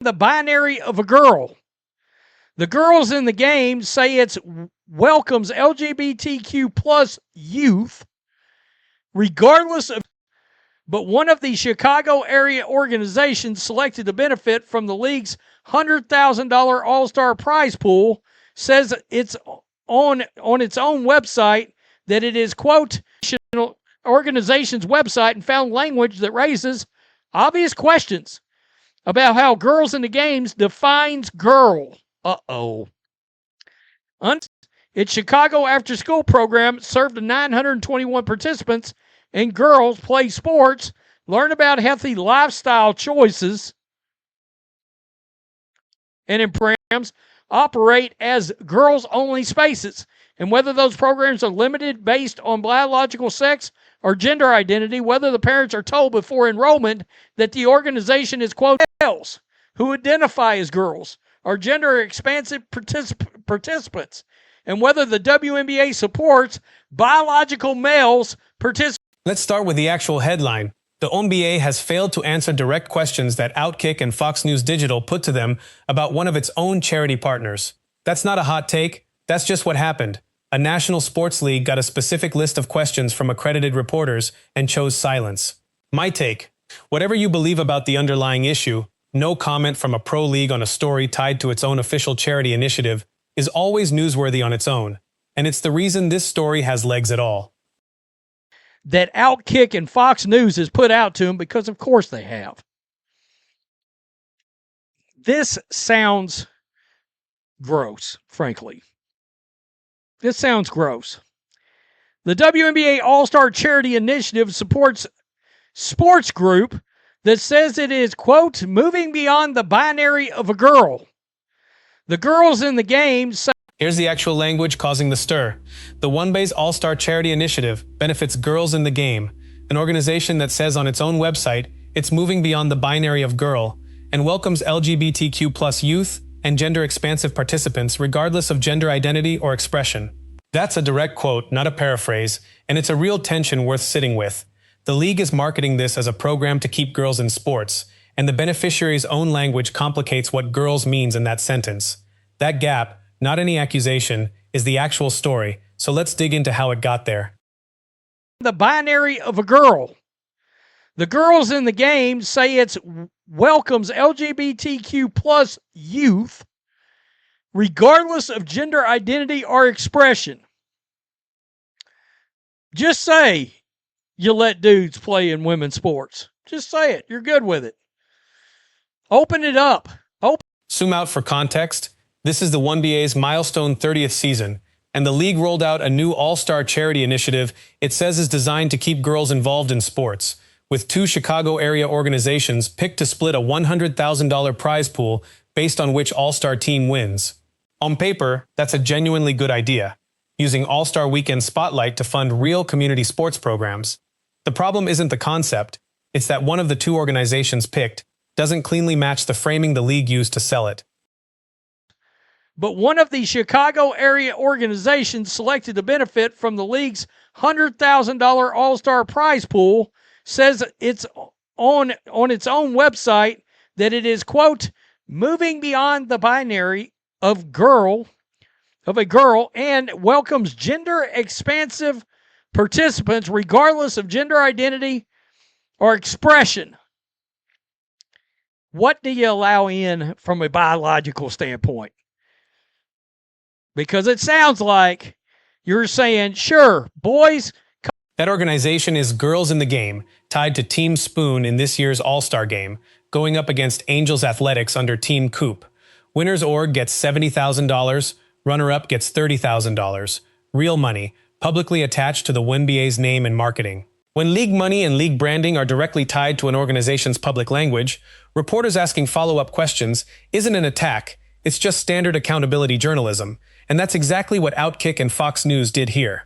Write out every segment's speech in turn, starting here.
the binary of a girl. The girls in the game say it welcomes LGBTQ plus youth, regardless of. But one of the Chicago area organizations selected to benefit from the league's $100,000 All-Star prize pool says it's on its own website that it is, quote, organization's website and found language that raises obvious questions about how girls in the games defines girl. Its Chicago after-school program served to 921 participants, and girls play sports, learn about healthy lifestyle choices, and in programs operate as girls-only spaces. And whether those programs are limited based on biological sex or gender identity, whether the parents are told before enrollment that the organization is, quote, males who identify as girls or gender-expansive participants, and whether the WNBA supports biological males participants. Let's start with the actual headline. The WNBA has failed to answer direct questions that Outkick and Fox News Digital put to them about one of its own charity partners. That's not a hot take. That's just what happened. A national sports league got a specific list of questions from accredited reporters and chose silence. My take: whatever you believe about the underlying issue, no comment from a pro league on a story tied to its own official charity initiative is always newsworthy on its own. And it's the reason this story has legs at all. That Outkick and Fox News has put out to them, because of course they have. This sounds gross, frankly. This sounds gross. The WNBA All-Star Charity Initiative supports sports group that says it is, quote, moving beyond the binary of a girl. The girls in the game say. Here's the actual language causing the stir. The WNBA's All-Star Charity Initiative benefits Girls in the Game, an organization that says on its own website it's moving beyond the binary of girl and welcomes LGBTQ plus youth and gender-expansive participants regardless of gender identity or expression. That's a direct quote, not a paraphrase, and it's a real tension worth sitting with. The league is marketing this as a program to keep girls in sports, and the beneficiary's own language complicates what girls means in that sentence. That gap, not any accusation, is the actual story, so let's dig into how it got there. The binary of a girl. The girls in the game say it welcomes LGBTQ plus youth, regardless of gender identity or expression. Just say you let dudes play in women's sports. Just say it. You're good with it. Open it up. Zoom out for context. This is the WNBA's milestone 30th season, and the league rolled out a new all-star charity initiative it says is designed to keep girls involved in sports, with two Chicago area organizations picked to split a $100,000 prize pool based on which all-star team wins. On paper, that's a genuinely good idea, using All-Star Weekend Spotlight to fund real community sports programs. The problem isn't the concept, it's that one of the two organizations picked doesn't cleanly match the framing the league used to sell it. But one of the Chicago area organizations selected to benefit from the league's $100,000 All-Star prize pool says it's on its own website that it is, quote, moving beyond the binary of a girl and welcomes gender-expansive participants regardless of gender identity or expression. What do you allow in from a biological standpoint? Because it sounds like you're saying, sure, boys. That organization is Girls in the Game, tied to Team Spoon in this year's All-Star Game, going up against Angels Athletics under Team Coop. Winner's org gets $70,000, runner-up gets $30,000. Real money, publicly attached to the WNBA's name and marketing. When league money and league branding are directly tied to an organization's public language, reporters asking follow-up questions isn't an attack, it's just standard accountability journalism. And that's exactly what Outkick and Fox News did here.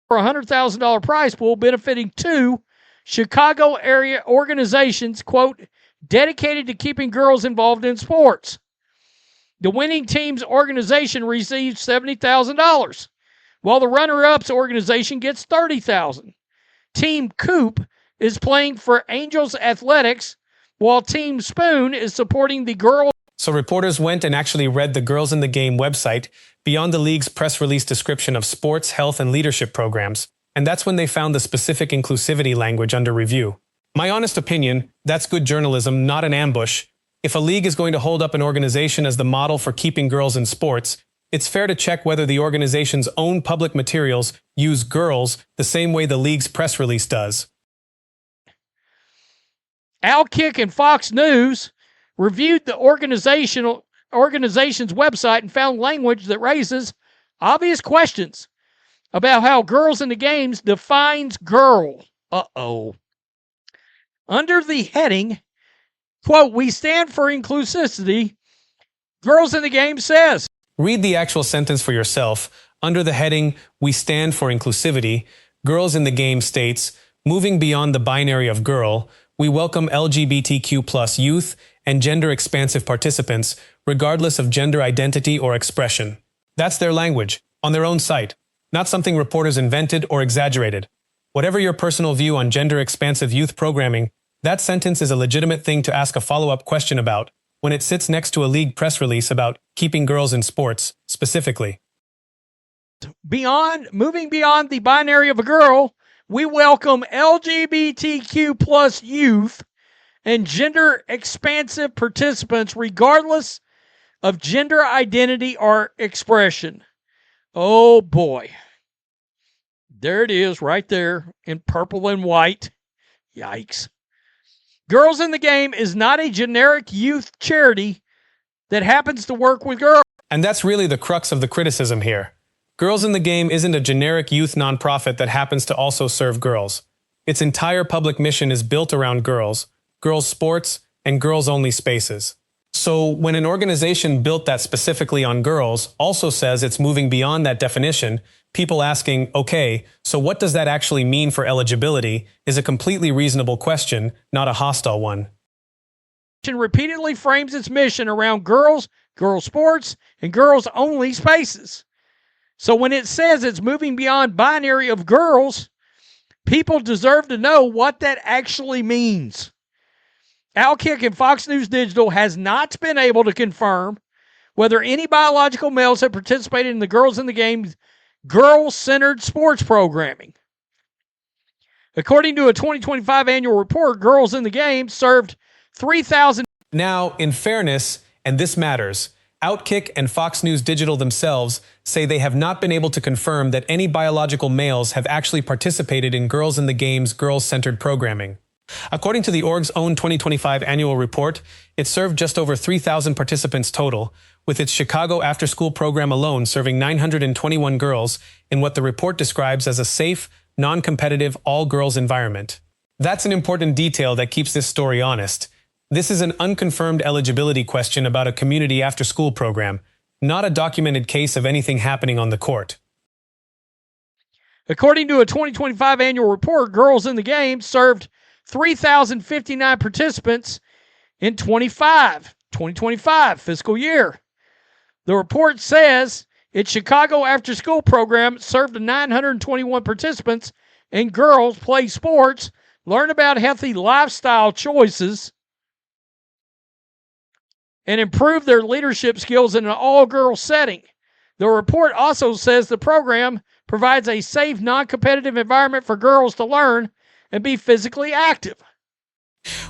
For a $100,000 prize pool benefiting two Chicago area organizations, quote, dedicated to keeping girls involved in sports. The winning team's organization receives $70,000, while the runner-up's organization gets $30,000. Team Coop is playing for Angels Athletics, while Team Spoon is supporting the girls. So reporters went and actually read the Girls in the Game website beyond the league's press release description of sports, health, and leadership programs, and that's when they found the specific inclusivity language under review. My honest opinion, that's good journalism, not an ambush. If a league is going to hold up an organization as the model for keeping girls in sports, it's fair to check whether the organization's own public materials use girls the same way the league's press release does. Outkick and Fox News reviewed the organization's website and found language that raises obvious questions about how Girls in the Games defines girl. Under the heading, quote, "We stand for inclusivity," Girls in the Game says. Read the actual sentence for yourself. Under the heading, "We stand for inclusivity," Girls in the Game states, "Moving beyond the binary of girl, we welcome LGBTQ+ youth and gender-expansive participants, regardless of gender identity or expression." That's their language, on their own site, not something reporters invented or exaggerated. Whatever your personal view on gender-expansive youth programming, that sentence is a legitimate thing to ask a follow-up question about when it sits next to a league press release about keeping girls in sports, specifically. Moving beyond the binary of a girl, we welcome LGBTQ+ youth and gender-expansive participants regardless of gender identity or expression. Oh boy. There it is right there in purple and white. Yikes. Girls in the Game is not a generic youth charity that happens to work with girls. And that's really the crux of the criticism here. Girls in the Game isn't a generic youth nonprofit that happens to also serve girls. Its entire public mission is built around girls, girls' sports, and girls-only spaces. So when an organization built that specifically on girls also says it's moving beyond that definition, people asking, okay, so what does that actually mean for eligibility, is a completely reasonable question, not a hostile one. Repeatedly frames its mission around girls, girls' sports, and girls-only spaces. So when it says it's moving beyond binary of girls, people deserve to know what that actually means. Outkick and Fox News Digital has not been able to confirm whether any biological males have participated in the Girls in the Game girl-centered sports programming. According to a 2025 annual report, Girls in the Game served 3,000. Now, in fairness, and this matters, Outkick and Fox News Digital themselves say they have not been able to confirm that any biological males have actually participated in Girls in the Game's girls-centered programming. According to the org's own 2025 annual report, it served just over 3,000 participants total, with its Chicago after-school program alone serving 921 girls in what the report describes as a safe, non-competitive, all-girls environment. That's an important detail that keeps this story honest. This is an unconfirmed eligibility question about a community after-school program, not a documented case of anything happening on the court. According to a 2025 annual report, Girls in the Game served 3,059 participants in 2025 fiscal year. The report says its Chicago after-school program served 921 participants, and girls play sports, learn about healthy lifestyle choices, and improve their leadership skills in an all-girls setting. The report also says the program provides a safe, non-competitive environment for girls to learn and be physically active.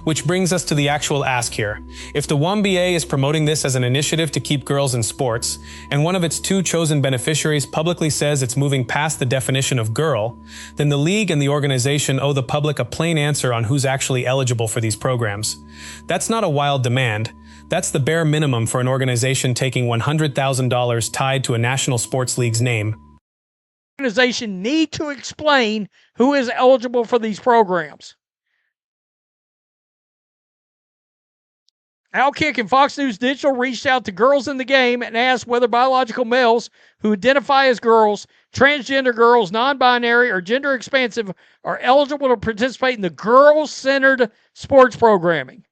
Which brings us to the actual ask here. If the WNBA is promoting this as an initiative to keep girls in sports, and one of its two chosen beneficiaries publicly says it's moving past the definition of girl, then the league and the organization owe the public a plain answer on who's actually eligible for these programs. That's not a wild demand. That's the bare minimum for an organization taking $100,000 tied to a national sports league's name. Organization need to explain who is eligible for these programs. Outkick and Fox News Digital reached out to Girls in the Game and asked whether biological males who identify as girls, transgender girls, non-binary, or gender expansive are eligible to participate in the girls-centered sports programming.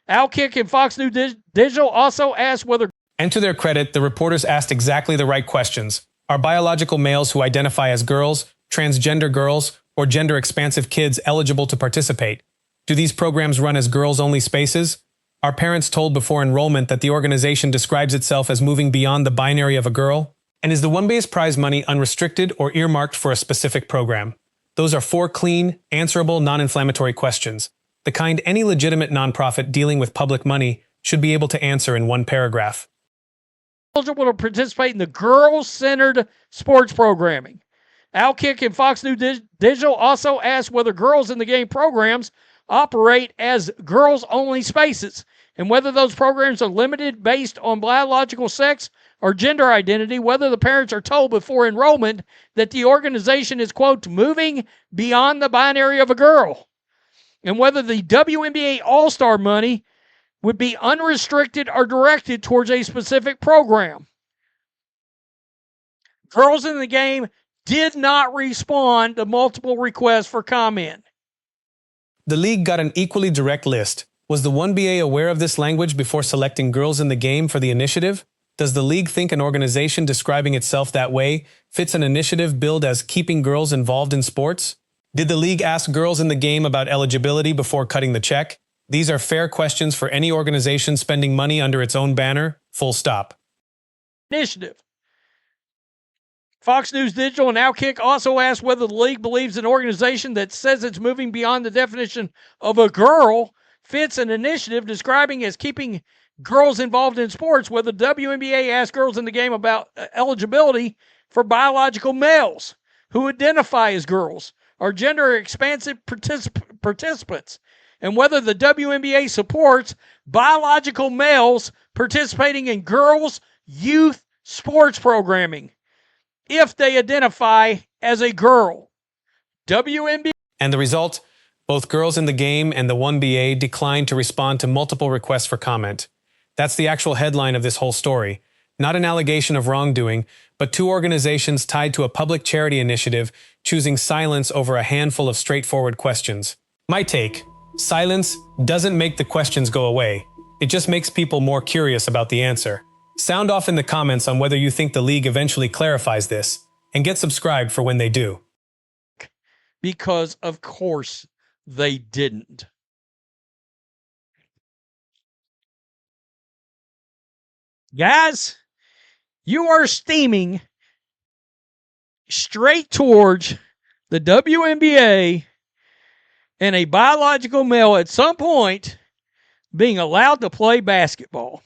Outkick and Fox News Digital also asked whether... And to their credit, the reporters asked exactly the right questions. Are biological males who identify as girls, transgender girls, or gender-expansive kids eligible to participate? Do these programs run as girls-only spaces? Are parents told before enrollment that the organization describes itself as moving beyond the binary of a girl? And is the WNBA's prize money unrestricted or earmarked for a specific program? Those are 4 clean, answerable, non-inflammatory questions, the kind any legitimate nonprofit dealing with public money should be able to answer in one paragraph. Eligible to participate in the girls-centered sports programming. Outkick and Fox News Digital also asked whether girls in the game programs operate as girls-only spaces and whether those programs are limited based on biological sex or gender identity, whether the parents are told before enrollment that the organization is, quote, moving beyond the binary of a girl, and whether the WNBA All-Star money would be unrestricted or directed towards a specific program. Girls in the game did not respond to multiple requests for comment. The league got an equally direct list. Was the WNBA aware of this language before selecting girls in the game for the initiative? Does the league think an organization describing itself that way fits an initiative billed as keeping girls involved in sports? Did the league ask girls in the game about eligibility before cutting the check? These are fair questions for any organization spending money under its own banner, full stop. Initiative. Fox News Digital and Outkick also asked whether the league believes an organization that says it's moving beyond the definition of a girl fits an initiative describing as keeping girls involved in sports, whether the WNBA asked girls in the game about eligibility for biological males who identify as girls or gender-expansive participants, and whether the WNBA supports biological males participating in girls' youth sports programming if they identify as a girl. WNBA. And the result? Both girls in the game and the WNBA declined to respond to multiple requests for comment. That's the actual headline of this whole story. Not an allegation of wrongdoing, but 2 organizations tied to a public charity initiative choosing silence over a handful of straightforward questions. My take: silence doesn't make the questions go away. It just makes people more curious about the answer. Sound off in the comments on whether you think the league eventually clarifies this, and get subscribed for when they do. Because, of course, they didn't. Guys, you are steaming straight towards the WNBA and a biological male at some point being allowed to play basketball.